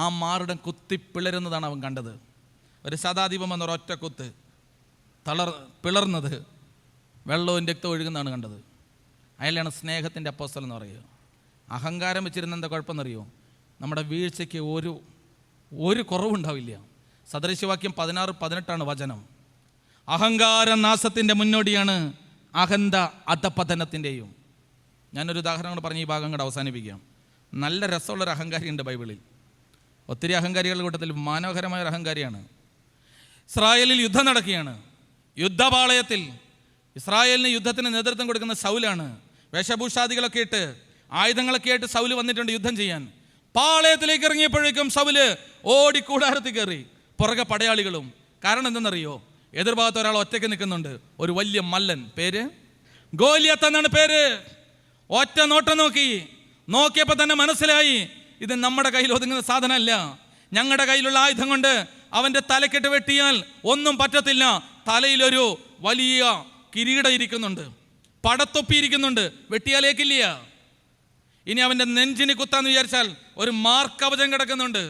ആ മാറിടം കുത്തിപ്പിളരുന്നതാണ് അവൻ കണ്ടത്. ഒരു ശതാധിപം എന്ന ഒരൊറ്റ കുത്ത് പിളർന്നത്, വെള്ളവും രക്തം ഒഴുകുന്നതാണ് കണ്ടത്. അയാളാണ് സ്നേഹത്തിൻ്റെ അപ്പോസ്തലൻ എന്ന് പറയുക. അഹങ്കാരം വെച്ചിരുന്ന എന്താ കുഴപ്പമെന്നറിയോ? നമ്മുടെ വീഴ്ചയ്ക്ക് ഒരു കുറവുണ്ടാവില്ല. സദൃശവാക്യം 16-18 വചനം. അഹങ്കാര നാശത്തിൻ്റെ മുന്നോടിയാണ് അഹന്ത അധപതനത്തിൻ്റെയും. ഞാനൊരു ഉദാഹരണം പറഞ്ഞ് ഈ ഭാഗം കൂടെ അവസാനിപ്പിക്കാം. നല്ല രസമുള്ളൊരു അഹങ്കാരിയുണ്ട് ബൈബിളിൽ. ഒത്തിരി അഹങ്കാരികളുടെ കൂട്ടത്തിൽ മനോഹരമായ ഒരു അഹങ്കാരിയാണ്. ഇസ്രായേലിൽ യുദ്ധം നടക്കുകയാണ്. യുദ്ധപാളയത്തിൽ ഇസ്രായേലിന് യുദ്ധത്തിന് നേതൃത്വം കൊടുക്കുന്ന ശൗലാണ്. വേഷഭൂഷാദികളൊക്കെ ഇട്ട് ആയുധങ്ങളൊക്കെ ആയിട്ട് ശൗല് വന്നിട്ടുണ്ട് യുദ്ധം ചെയ്യാൻ. പാളയത്തിലേക്ക് ഇറങ്ങിയപ്പോഴേക്കും ശൗല് ഓടി കൂടാരത്തിൽ കയറി, പുറകെ പടയാളികളും. കാരണം എന്തെന്നറിയോ? എതിർഭാഗത്ത് ഒരാൾ ഒറ്റയ്ക്ക് നിൽക്കുന്നുണ്ട്, ഒരു വലിയ മല്ലൻ, പേര് ഗോലിയത്ത് എന്നാണ് പേര്. ഒറ്റ നോട്ടം നോക്കിയപ്പോൾ തന്നെ മനസ്സിലായി, ഇത് നമ്മുടെ കയ്യിൽ ഒതുങ്ങുന്ന സാധനമല്ല. ഞങ്ങളുടെ കയ്യിലുള്ള ആയുധം കൊണ്ട് അവൻ്റെ തലക്കെട്ട് വെട്ടിയാൽ ഒന്നും പറ്റത്തില്ല. തലയിലൊരു വലിയ കിരീടം ഇരിക്കുന്നുണ്ട്, പടത്തൊപ്പി ഇരിക്കുന്നുണ്ട്, വെട്ടിയാലേക്കില്ല. ഇനി അവൻ്റെ നെഞ്ചിന് കുത്താന്ന് വിചാരിച്ചാൽ ഒരു മാർക്കവചം കിടക്കുന്നുണ്ട്.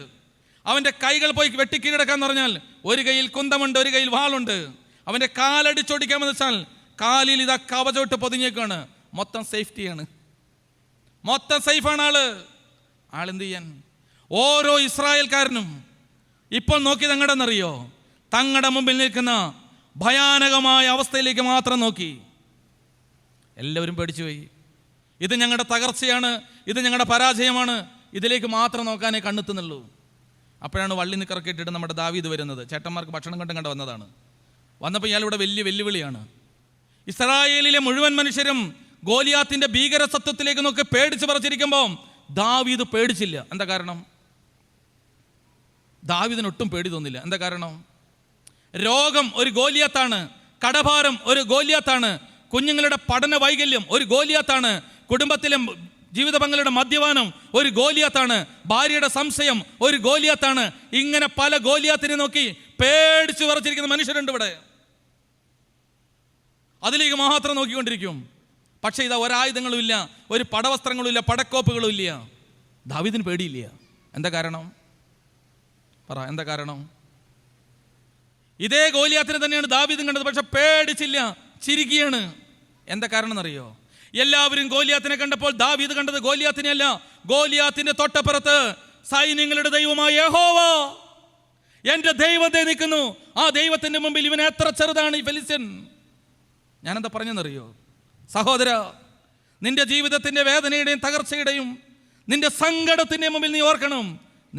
അവൻ്റെ കൈകൾ പോയി വെട്ടിക്കീഴടക്കാന്ന് പറഞ്ഞാൽ ഒരു കയ്യിൽ കുന്തമുണ്ട്, ഒരു കയ്യിൽ വാളുണ്ട്. അവൻ്റെ കാലടിച്ചോടിക്കാമെന്ന് വെച്ചാൽ കാലിൽ ഇതാ കവചോട്ട് പൊതിഞ്ഞേക്കാണ്. മൊത്തം സേഫ്റ്റിയാണ്, മൊത്തം സേഫാണ് ആളെന്ത് ചെയ്യാൻ? ഓരോ ഇസ്രായേൽക്കാരനും ഇപ്പോൾ നോക്കി തങ്ങടെന്നറിയോ? തങ്ങളുടെ മുമ്പിൽ നിൽക്കുന്ന ഭയാനകമായ അവസ്ഥയിലേക്ക് മാത്രം നോക്കി. എല്ലാവരും പേടിച്ചുപോയി. ഇത് ഞങ്ങളുടെ തകർച്ചയാണ്, ഇത് ഞങ്ങളുടെ പരാജയമാണ്, ഇതിലേക്ക് മാത്രം നോക്കാനേ കണ്ണെത്തുന്നുള്ളൂ. അപ്പോഴാണ് വള്ളി നിക്കറക്കിട്ടിട്ട് നമ്മുടെ ദാവീദ് വരുന്നത്. ചേട്ടന്മാർക്ക് ഭക്ഷണം കണ്ട് വന്നതാണ്. വന്നപ്പോൾ ഇയാളിവിടെ വലിയ വെല്ലുവിളിയാണ്. ഇസ്രായേലിലെ മുഴുവൻ മനുഷ്യരും ഗോലിയാത്തിൻ്റെ ഭീകരസത്വത്തിലേക്ക് നോക്കി പേടിച്ച് പറിച്ചിരിക്കുമ്പോൾ ദാവീദ് പേടിച്ചില്ല. എന്താ കാരണം? ദാവീദിന് ഒട്ടും പേടി തോന്നില്ല. എന്താ കാരണം? രോഗം ഒരു ഗോലിയാത്താണ്, കടഭാരം ഒരു ഗോലിയാത്താണ്, കുഞ്ഞുങ്ങളുടെ പഠന വൈകല്യം ഒരു ഗോലിയാത്താണ്, കുടുംബത്തിലെ ജീവിത പങ്കാളിയുടെ മദ്യപാനം ഒരു ഗോലിയാത്താണ്, ഭാര്യയുടെ സംശയം ഒരു ഗോലിയാത്താണ്. ഇങ്ങനെ പല ഗോലിയാത്തിനെ നോക്കി പേടിച്ച് വിറച്ചിരിക്കുന്ന മനുഷ്യരുണ്ട് ഇവിടെ. അതിലേക്ക് മാത്രം നോക്കിക്കൊണ്ടിരിക്കും. പക്ഷേ ഇതാ ഒരായുധങ്ങളും ഇല്ല, ഒരു പടവസ്ത്രങ്ങളും ഇല്ല, പടക്കോപ്പുകളും ഇല്ല. ദാവീദിന് പേടിയില്ല. എന്താ കാരണം? പറ, എന്താ കാരണം? ഇതേ ഗോലിയാത്തിനെ തന്നെയാണ് ദാവീദും കണ്ടത്, പക്ഷെ പേടിച്ചില്ല, ചിരിക്കുകയാണ്. എന്താ കാരണം എന്നറിയോ? എല്ലാവരും ഗോലിയാത്തിനെ കണ്ടപ്പോൾ ദാവീദ് കണ്ടത് ഗോലിയാത്തിനെ അല്ല, ഗോലിയാത്തിന്റെ തൊട്ടപ്പുറത്ത് സൈന്യങ്ങളുടെ ദൈവമായ യഹോവ, എന്റെ ദൈവത്തെ നിൽക്കുന്നു. ആ ദൈവത്തിന്റെ മുമ്പിൽ ഇവൻ എത്ര ചെറുതാണ് ഈ ഫെലിസ്ത്യൻ. ഞാനെന്താ പറഞ്ഞെന്നറിയോ? സഹോദര, നിന്റെ ജീവിതത്തിന്റെ വേദനയുടെയും തകർച്ചയുടെയും നിന്റെ സങ്കടത്തിന്റെ മുമ്പിൽ നീ ഓർക്കണം,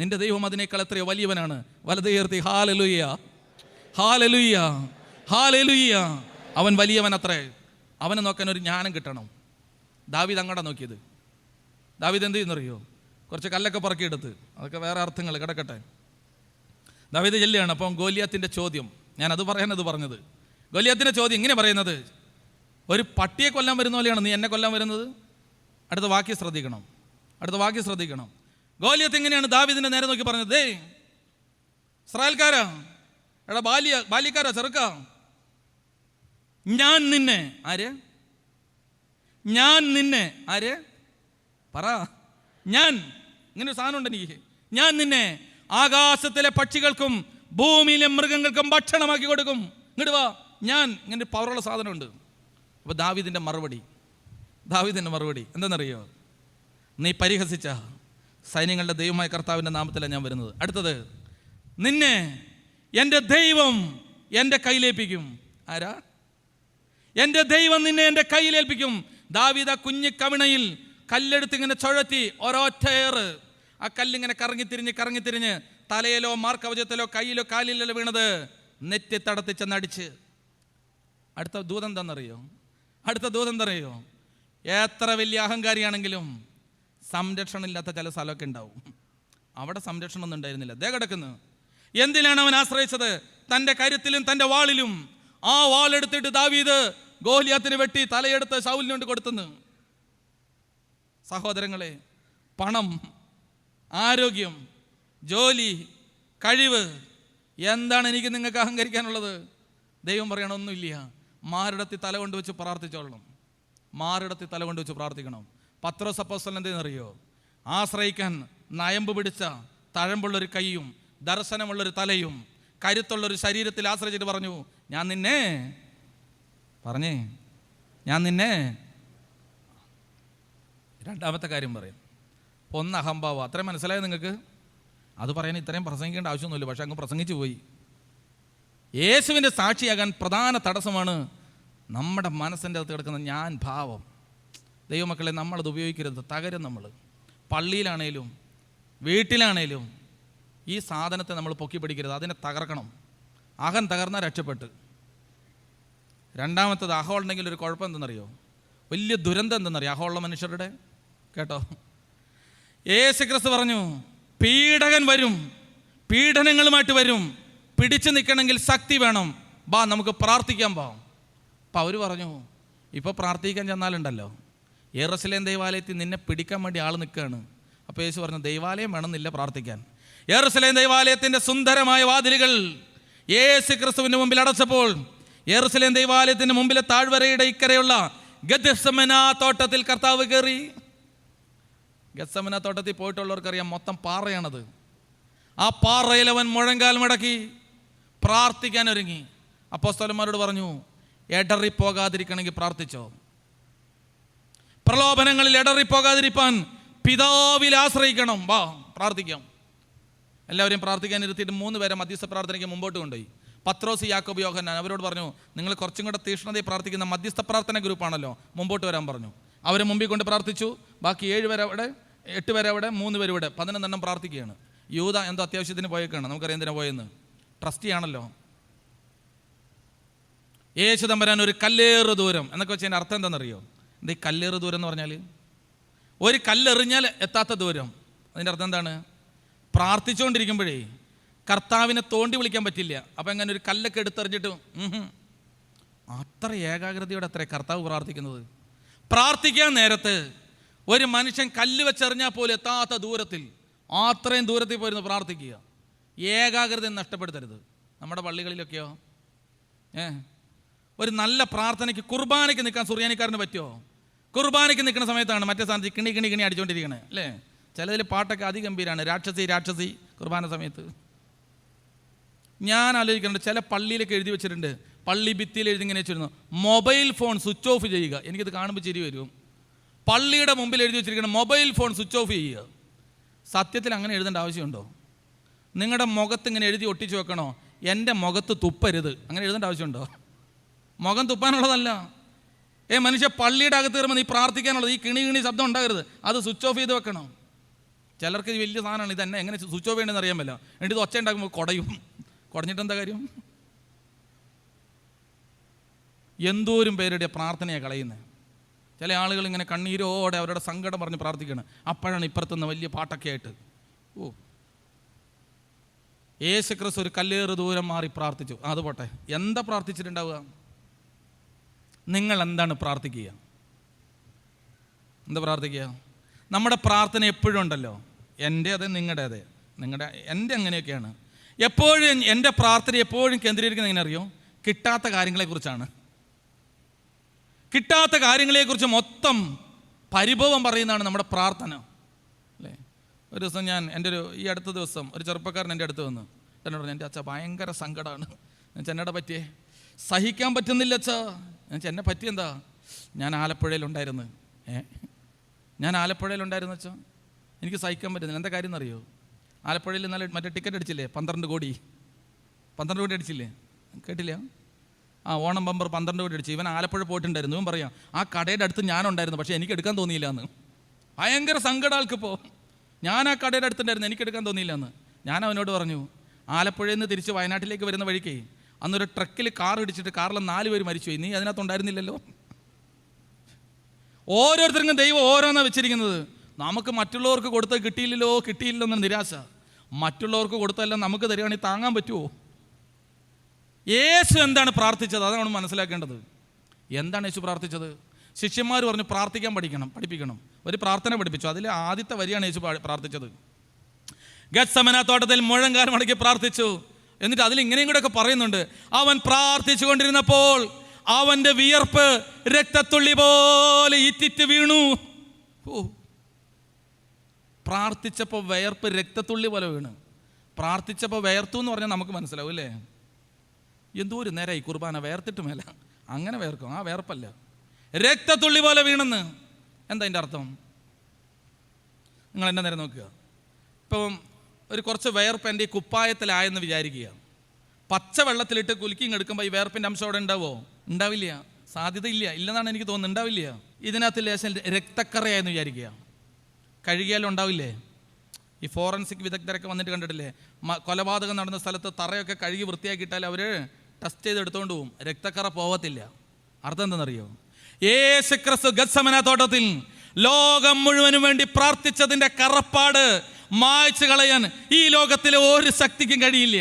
നിന്റെ ദൈവം അതിനേക്കാൾ എത്രയോ വലിയവനാണ്. വലതുയർത്തി ഹല്ലേലൂയ, ഹല്ലേലൂയ, ഹല്ലേലൂയ. അവൻ വലിയവൻ അത്രേ. അവനെ നോക്കാൻ ഒരു ജ്ഞാനം കിട്ടണം. ദാവീദ് അങ്ങോട്ടാ നോക്കിയത്. ദാവീദ് എന്ത് ചെയ്യുന്നറിയോ? കുറച്ച് കല്ലൊക്കെ പറക്കിയെടുത്ത്, അതൊക്കെ വേറെ അർത്ഥങ്ങൾ കിടക്കട്ടെ. ദാവീദ് ചെല്ലുകയാണ്. അപ്പം ഗോലിയാത്തിൻ്റെ ചോദ്യം, ഞാനത് പറയാനത് പറഞ്ഞത്. ഗോലിയാത്തിൻ്റെ ചോദ്യം ഇങ്ങനെ പറയുന്നത്, ഒരു പട്ടിയെ കൊല്ലാൻ വരുന്ന പോലെയാണ് നീ എന്നെ കൊല്ലാൻ വരുന്നത്. അടുത്ത വാക്യം ശ്രദ്ധിക്കണം. ഗോലിയാത്ത് എങ്ങനെയാണ് ദാവീദിന്റെ നേരെ നോക്കി പറഞ്ഞത്? ദേ ഇസ്രായേൽക്കാരാ, എടാ ബാല്യക്കാരാ, ചെറുക്ക, ഞാൻ നിന്നെ ആര് പറ, ഞാൻ ഇങ്ങനെ ഒരു സാധനം ഉണ്ട് എനിക്ക്. ഞാൻ നിന്നെ ആകാശത്തിലെ പക്ഷികൾക്കും ഭൂമിയിലെ മൃഗങ്ങൾക്കും ഭക്ഷണമാക്കി കൊടുക്കും. ഇങ്ങോട്ട് വാ, ഞാൻ ഇങ്ങനെ പവറുള്ള സാധനമുണ്ട്. അപ്പോൾ ദാവീദിൻ്റെ മറുപടി എന്താണെന്നറിയോ? നീ പരിഹസിച്ച സൈന്യങ്ങളുടെ ദൈവമായ കർത്താവിൻ്റെ നാമത്തിലാണ് ഞാൻ വരുന്നത്. അടുത്തത്, നിന്നെ എൻ്റെ ദൈവം എൻ്റെ കയ്യിലേൽപ്പിക്കും. ആരാ? എൻ്റെ ദൈവം നിന്നെ എൻ്റെ കയ്യിലേൽപ്പിക്കും. ദാവീദ് ആ കുഞ്ഞു കവിണയിൽ കല്ലെടുത്ത് ഇങ്ങനെ ചുഴറ്റി ഒരൊറ്റയേറ്, ആ കല്ലിങ്ങനെ കറങ്ങിത്തിരിഞ്ഞ് തലയിലോ മാർക്കവചത്തിലോ കയ്യിലോ കാലിലോ വീണത് നെറ്റി തടത്തി ചെന്നടിച്ച്. അടുത്ത ദൂതം എന്താണെന്നറിയോ? എത്ര വലിയ അഹങ്കാരിയാണെങ്കിലും സംരക്ഷണം ഇല്ലാത്ത ചില സ്ഥലമൊക്കെ ഉണ്ടാവും. അവിടെ സംരക്ഷണം ഒന്നും ഉണ്ടായിരുന്നില്ല. ദേ കിടക്കുന്നു. എന്തിനാണ് അവൻ ആശ്രയിച്ചത്? തൻ്റെ കരുത്തിലും തൻ്റെ വാളിലും. ആ വാളെടുത്തിട്ട് ദാവീദ് ഗോലിയാത്തിനെ വെട്ടി തലയെടുത്ത് ശൗലിനോട് കൊടുത്തെന്ന്. സഹോദരങ്ങളെ, പണം, ആരോഗ്യം, ജോലി, കഴിവ്, എന്താണ് എനിക്ക് നിങ്ങൾക്ക് അഹങ്കരിക്കാനുള്ളത്? ദൈവം പറയണം, ഒന്നുമില്ല. മാറിടത്തിൽ തല കൊണ്ട് വെച്ച് പ്രാർത്ഥിച്ചോളണം. പ്രാർത്ഥിക്കണം. പത്രോസ് അപ്പോസ്തലൻ എന്തെന്നറിയോ? ആശ്രയിക്കാൻ നയമ്പ് പിടിച്ച തഴമ്പുള്ളൊരു കൈയും ദർശനമുള്ളൊരു തലയും കരുത്തുള്ളൊരു ശരീരത്തിൽ ആശ്രയിച്ചിട്ട് പറഞ്ഞു, ഞാൻ നിന്നെ രണ്ടാമത്തെ കാര്യം പറയും. ഒന്ന് അഹംഭാവം. അത്രയും മനസ്സിലായോ നിങ്ങൾക്ക്? അത് പറയാൻ ഇത്രയും പ്രസംഗിക്കേണ്ട ആവശ്യമൊന്നുമില്ല, പക്ഷെ അങ്ങ് പ്രസംഗിച്ചു പോയി. യേശുവിൻ്റെ സാക്ഷിയാകാൻ പ്രധാന തടസ്സമാണ് നമ്മുടെ മനസ്സിൻ്റെ അകത്ത് കിടക്കുന്ന ഞാൻ ഭാവം. ദൈവമക്കളെ, നമ്മളത് ഉപയോഗിക്കരുത്, തകരും. നമ്മൾ പള്ളിയിലാണേലും വീട്ടിലാണേലും ഈ സാധനത്തെ നമ്മൾ പൊക്കി പിടിക്കരുത്, അതിനെ തകർക്കണം. അഹം തകർന്നാൽ രക്ഷപ്പെട്ട്. രണ്ടാമത്തത്, അഹം ഉണ്ടെങ്കിൽ ഒരു കുഴപ്പം എന്തെന്നറിയോ? വലിയ ദുരന്തം എന്തെന്നറിയോ അഹമുള്ള മനുഷ്യരുടെ? കേട്ടോ, യേശുക്രിസ്തു പറഞ്ഞു, പീഡകൻ വരും, പീഡനങ്ങളുമായിട്ട് വരും, പിടിച്ചു നിൽക്കണമെങ്കിൽ ശക്തി വേണം, ബാ നമുക്ക് പ്രാർത്ഥിക്കാൻ പോവാം. അപ്പം അവർ പറഞ്ഞു, ഇപ്പോൾ പ്രാർത്ഥിക്കാൻ ചെന്നാലുണ്ടല്ലോ, യെരൂശലേം ദൈവാലയത്തിൽ നിന്നെ പിടിക്കാൻ വേണ്ടി ആൾ നിൽക്കുകയാണ്. അപ്പോൾ യേശു പറഞ്ഞു, ദൈവാലയം വേണമെന്നില്ല പ്രാർത്ഥിക്കാൻ. യെരൂശലേം ദൈവാലയത്തിൻ്റെ സുന്ദരമായ വാതിലുകൾ യേശുക്രിസ്തുവിൻ്റെ മുമ്പിൽ അടച്ചപ്പോൾ യെരൂശലേം ദൈവാലയത്തിൻ്റെ മുമ്പിലെ താഴ്വരയുടെ ഇക്കരെയുള്ള ഗെത്സമന തോട്ടത്തിൽ കർത്താവ് കയറി. ഗെത്സമന തോട്ടത്തിൽ പോയിട്ടുള്ളവർക്കറിയാം, മൊത്തം പാറയാണത്. ആ പാറയിൽ അവൻ മുഴങ്കാൽ മടക്കി പ്രാർത്ഥിക്കാൻ ഒരുങ്ങി. അപ്പോസ്തലന്മാരോട് പറഞ്ഞു, എടറിപ്പോകാതിരിക്കണമെങ്കിൽ പ്രാർത്ഥിച്ചോ. പ്രലോഭനങ്ങളിൽ എടറിപ്പോകാതിരിക്കാൻ പിതാവിൽ ആശ്രയിക്കണം, വാ പ്രാർത്ഥിക്കാം. എല്ലാവരെയും പ്രാർത്ഥിക്കാൻ ഇരുത്തിയിട്ട് 3 പേരെ മധ്യസ്ഥ പ്രാർത്ഥനയ്ക്ക് മുമ്പോട്ട് കൊണ്ടുപോയി. പത്രോസ്, യാക്കോബ്, യോഹന്നാൻ. അവരോട് പറഞ്ഞു, നിങ്ങൾ കുറച്ചും കൂടെ തീഷ്ണതയിൽ പ്രാർത്ഥിക്കുന്ന മധ്യസ്ഥ പ്രാർത്ഥന ഗ്രൂപ്പാണല്ലോ, മുമ്പോട്ട് വരാൻ പറഞ്ഞു. അവരെ മുമ്പിൽ കൊണ്ട് പ്രാർത്ഥിച്ചു. ബാക്കി 8 പേരെ അവിടെ, 3 പേര് ഇവിടെ, 11 പ്രാർത്ഥിക്കുകയാണ്. യൂദ എന്തോ അത്യാവശ്യത്തിന് പോയേക്കാണ്, നമുക്കറിയാം എന്തിനാ പോയെന്ന്. ട്രസ്റ്റി ആണല്ലോ. യേശു തമ്പുരാൻ ഒരു കല്ലേറ് ദൂരം എന്നൊക്കെ വെച്ചതിൻ്റെ അർത്ഥം എന്താണെന്നറിയോ? എന്താ ഈ കല്ലേറ് ദൂരം എന്ന് പറഞ്ഞാൽ? ഒരു കല്ലെറിഞ്ഞാൽ എത്താത്ത ദൂരം. അതിൻ്റെ അർത്ഥം എന്താണ്? പ്രാർത്ഥിച്ചുകൊണ്ടിരിക്കുമ്പോഴേ കർത്താവിനെ തോണ്ടി വിളിക്കാൻ പറ്റില്ല. അപ്പം എങ്ങനെ ഒരു കല്ലൊക്കെ എടുത്തെറിഞ്ഞിട്ട് അത്ര ഏകാഗ്രതയോടെ അത്ര കർത്താവ് പ്രാർത്ഥിക്കുന്നത്. പ്രാർത്ഥിക്കാൻ നേരത്ത് ഒരു മനുഷ്യൻ കല്ല് വെച്ചെറിഞ്ഞാൽ പോലും എത്താത്ത ദൂരത്തിൽ, അത്രയും ദൂരത്തിൽ പോയിരുന്നു പ്രാർത്ഥിക്കുക. ഏകാഗ്രത നഷ്ടപ്പെടുത്തരുത്. നമ്മുടെ പള്ളികളിലൊക്കെയോ ഒരു നല്ല പ്രാർത്ഥനയ്ക്ക്, കുർബാനയ്ക്ക് നിൽക്കാൻ സുറിയാനിക്കാരന് പറ്റുമോ? കുർബാനയ്ക്ക് നിൽക്കുന്ന സമയത്താണ് മറ്റേ സ്ഥാനത്ത് കിണി അടിച്ചുകൊണ്ടിരിക്കണേ അല്ലേ? ചിലതിൽ പാട്ടൊക്കെ അതിഗംഭീരമാണ്, രാക്ഷസി കുർബാന സമയത്ത്. ഞാൻ ആലോചിക്കുന്നുണ്ട്, ചില പള്ളിയിലൊക്കെ എഴുതി വെച്ചിട്ടുണ്ട്, പള്ളി ഭിത്തിയിൽ എഴുതി ഇങ്ങനെ വെച്ചിരുന്നു, മൊബൈൽ ഫോൺ സ്വിച്ച് ഓഫ് ചെയ്യുക. എനിക്കത് കാണുമ്പോൾ ചിരി വരും. പള്ളിയുടെ മുമ്പിൽ എഴുതി വെച്ചിരിക്കണം, മൊബൈൽ ഫോൺ സ്വിച്ച് ഓഫ് ചെയ്യുക. സത്യത്തിൽ അങ്ങനെ എഴുതേണ്ട ആവശ്യമുണ്ടോ? നിങ്ങളുടെ മുഖത്ത് ഇങ്ങനെ എഴുതി ഒട്ടിച്ചു വെക്കണോ, എൻ്റെ മുഖത്ത് തുപ്പരുത്, അങ്ങനെ എഴുതേണ്ട ആവശ്യമുണ്ടോ? മുഖം തുപ്പാനുള്ളതല്ല. മനുഷ്യ പള്ളിയുടെ അകത്ത് കയറുമ്പോൾ നീ പ്രാർത്ഥിക്കാനുള്ളത്, ഈ കിണി ശബ്ദം ഉണ്ടാകരുത്, അത് സ്വിച്ച് ഓഫ് ചെയ്ത് വെക്കണം. ചിലർക്ക് ഇത് വലിയ സാധനമാണ്, ഇതന്നെ എങ്ങനെ സ്വിച്ച് ഓഫ് ചെയ്യണമെന്ന് അറിയാൻ പറ്റില്ല. എന്നിട്ട് ഇത് ഒച്ച ഉണ്ടാക്കുമ്പോൾ കുടഞ്ഞിട്ട് എന്താ കാര്യം? എന്തോരം പേരുടെ പ്രാർത്ഥനയാണ് കളയുന്നത്. ചില ആളുകൾ ഇങ്ങനെ കണ്ണീരോടെ അവരുടെ സങ്കടം പറഞ്ഞ് പ്രാർത്ഥിക്കുകയാണ്. അപ്പോഴാണ് ഇപ്പുറത്തുനിന്ന് വലിയ പാട്ടൊക്കെ ആയിട്ട്, യേശുക്രിസ്തു ഒരു കല്ലേറ് ദൂരം മാറി പ്രാർത്ഥിച്ചു. അത് പോട്ടെ, എന്താ പ്രാർത്ഥിച്ചിട്ടുണ്ടാവുക? നിങ്ങൾ എന്താണ് പ്രാർത്ഥിക്കുക? എന്താ പ്രാർത്ഥിക്കുക? നമ്മുടെ പ്രാർത്ഥന എപ്പോഴും ഉണ്ടല്ലോ, എൻ്റെ അതെ നിങ്ങളുടെ എൻ്റെ അങ്ങനെയൊക്കെയാണ്. എപ്പോഴും എൻ്റെ പ്രാർത്ഥന എപ്പോഴും കേന്ദ്രീകരിക്കുന്നത് എങ്ങനെ അറിയോ? കിട്ടാത്ത കാര്യങ്ങളെക്കുറിച്ചാണ്. കിട്ടാത്ത കാര്യങ്ങളെക്കുറിച്ച് മൊത്തം പരിഭവം പറയുന്നതാണ് നമ്മുടെ പ്രാർത്ഥന അല്ലേ? ഒരു ദിവസം ഈ അടുത്ത ദിവസം ഒരു ചെറുപ്പക്കാരൻ എൻ്റെ അടുത്ത് വന്ന് എന്നോട് പറഞ്ഞു, എൻ്റെ അച്ഛാ ഭയങ്കര സങ്കടമാണ്. എന്നോട് പറ്റിയേ സഹിക്കാൻ പറ്റുന്നില്ല അച്ഛാ. എന്നെ പറ്റിയെന്താ? ഞാൻ ആലപ്പുഴയിലുണ്ടായിരുന്നു. ഞാൻ ആലപ്പുഴയിലുണ്ടായിരുന്നു അച്ഛാ, എനിക്ക് സഹിക്കാൻ പറ്റുന്നില്ല. എന്താ കാര്യം എന്നറിയോ? ആലപ്പുഴയിൽ ഇന്നലെ മറ്റേ ടിക്കറ്റ് അടിച്ചില്ലേ, 12 കോടി അടിച്ചില്ലേ, കേട്ടില്ല? ഓണം ബമ്പർ 12 കോടി അടിച്ചു. ഇവൻ ആലപ്പുഴ പോയിട്ടുണ്ടായിരുന്നു. ഇവൻ പറയാം, ആ കടയുടെ അടുത്ത് ഞാനുണ്ടായിരുന്നു, പക്ഷേ എനിക്ക് എടുക്കാൻ തോന്നിയില്ല എന്ന്. ഭയങ്കര സങ്കടം ആൾക്കിപ്പോൾ. ഞാൻ ആ കടയുടെ അടുത്തുണ്ടായിരുന്നു, എനിക്ക് എടുക്കാൻ തോന്നിയില്ല എന്ന്. ഞാൻ അവനോട് പറഞ്ഞു, ആലപ്പുഴയിൽ നിന്ന് തിരിച്ച് വയനാട്ടിലേക്ക് വരുന്ന വഴിക്ക് അന്നൊരു ട്രക്കിൽ കാർ ഇടിച്ചിട്ട് കാറിൽ 4 പേര് മരിച്ചുപോയി. നീ അതിനകത്തുണ്ടായിരുന്നില്ലല്ലോ. ഓരോരുത്തർക്കും ദൈവം ഓരോന്നാണ് വെച്ചിരിക്കുന്നത്. നമുക്ക് മറ്റുള്ളവർക്ക് കൊടുത്ത് കിട്ടിയില്ലല്ലോ എന്ന നിരാശ. മറ്റുള്ളവർക്ക് കൊടുത്തതെല്ലാം നമുക്ക് തരികയാണെങ്കിൽ താങ്ങാൻ പറ്റുമോ? യേശു എന്താണ് പ്രാർത്ഥിച്ചത്? അതാണ് മനസ്സിലാക്കേണ്ടത്. എന്താണ് യേശു പ്രാർത്ഥിച്ചത്? ശിഷ്യന്മാർ പറഞ്ഞു പ്രാർത്ഥിക്കാൻ പഠിപ്പിക്കണം. ഒരു പ്രാർത്ഥന പഠിപ്പിച്ചു. അതിൽ ആദ്യത്തെ വരിയാണ് യേശു പ്രാർത്ഥിച്ചത്. ഗത്സമന തോട്ടത്തിൽ മുഴങ്കാൽ മടക്കി പ്രാർത്ഥിച്ചു. എന്നിട്ട് അതിൽ ഇങ്ങനെയും കൂടെ ഒക്കെ പറയുന്നുണ്ട്, അവൻ പ്രാർത്ഥിച്ചു കൊണ്ടിരുന്നപ്പോൾ അവൻ്റെ വിയർപ്പ് രക്തത്തുള്ളി പോലെ ഇറ്റിറ്റ് വീണു. പ്രാർത്ഥിച്ചപ്പോൾ വിയർപ്പ് രക്തത്തുള്ളി പോലെ വീണ്. പ്രാർത്ഥിച്ചപ്പോൾ വിയർത്തു എന്ന് പറഞ്ഞാൽ നമുക്ക് മനസ്സിലാവും അല്ലേ? എന്തോ ഒരു നേരമായി കുർബാന വേർത്തിട്ട് മേല, അങ്ങനെ വേർക്കും. ആ വേർപ്പല്ല, രക്തത്തുള്ളി പോലെ വീണെന്ന്. എന്താ അതിൻ്റെ അർത്ഥം? നിങ്ങൾ എന്നെ നേരെ നോക്കുക. ഇപ്പം ഒരു കുറച്ച് വേർപ്പ് എൻ്റെ ഈ കുപ്പായത്തിലായെന്ന് വിചാരിക്കുക. പച്ച വെള്ളത്തിലിട്ട് കുലുക്കിങ് എടുക്കുമ്പോൾ ഈ വേർപ്പിൻ്റെ അംശം അവിടെ ഉണ്ടാവോ? ഉണ്ടാവില്ല, സാധ്യതയില്ല, ഇല്ലെന്നാണ് എനിക്ക് തോന്നുന്നത്. ഉണ്ടാവില്ല. ഇതിനകത്ത് ലേശം രക്തക്കറയായെന്ന് വിചാരിക്കുക. കഴുകിയാലും ഉണ്ടാവില്ലേ? ഈ ഫോറൻസിക് വിദഗ്ധരൊക്കെ വന്നിട്ട് കണ്ടിട്ടില്ലേ? കൊലപാതകം നടന്ന സ്ഥലത്ത് തറയൊക്കെ കഴുകി വൃത്തിയാക്കിയിട്ടാൽ അവർ ടെസ്റ്റ് ചെയ്ത് എടുത്തുകൊണ്ട് പോകും, രക്തക്കറ പോവത്തില്ല. അർത്ഥം എന്താണെന്നറിയോ? യേശു ക്രിസ്തു ഗത്സമന തോട്ടത്തിൽ ലോകം മുഴുവനും വേണ്ടി പ്രാർത്ഥിച്ചതിൻ്റെ കറപ്പാട് മായ്ച്ചു കളയാൻ ഈ ലോകത്തിലെ ഒരു ശക്തിക്കും കഴിയില്ല.